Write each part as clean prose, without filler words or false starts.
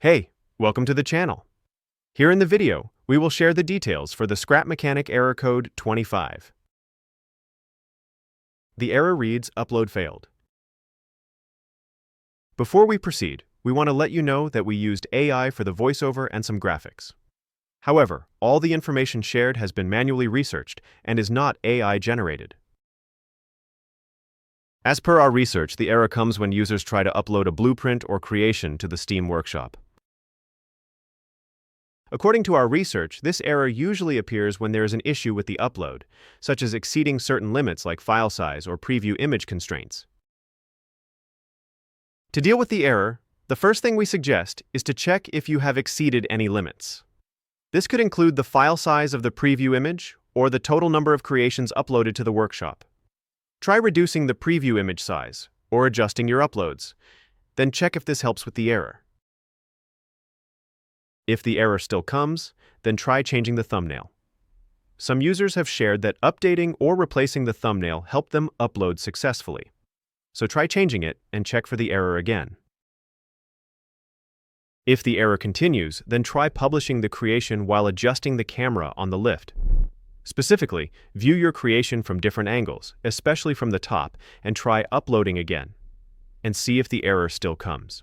Hey, welcome to the channel. Here in the video, we will share the details for the Scrap Mechanic error code 25. The error reads, "Upload failed." Before we proceed, we want to let you know that we used AI for the voiceover and some graphics. However, all the information shared has been manually researched and is not AI generated. As per our research, the error comes when users try to upload a blueprint or creation to the Steam workshop. According to our research, this error usually appears when there is an issue with the upload, such as exceeding certain limits like file size or preview image constraints. To deal with the error, the first thing we suggest is to check if you have exceeded any limits. This could include the file size of the preview image or the total number of creations uploaded to the workshop. Try reducing the preview image size or adjusting your uploads. Then check if this helps with the error. If the error still comes, then try changing the thumbnail. Some users have shared that updating or replacing the thumbnail helped them upload successfully. So try changing it and check for the error again. If the error continues, then try publishing the creation while adjusting the camera on the lift. Specifically, view your creation from different angles, especially from the top, and try uploading again, and see if the error still comes.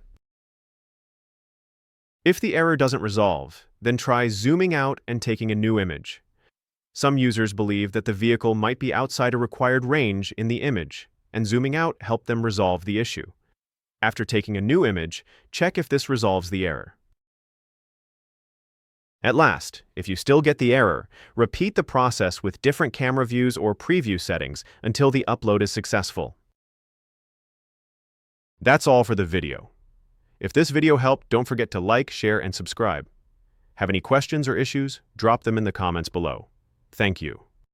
If the error doesn't resolve, then try zooming out and taking a new image. Some users believe that the vehicle might be outside a required range in the image, and zooming out helped them resolve the issue. After taking a new image, check if this resolves the error. At last, if you still get the error, repeat the process with different camera views or preview settings until the upload is successful. That's all for the video. If this video helped, don't forget to like, share, and subscribe. Have any questions or issues? Drop them in the comments below. Thank you.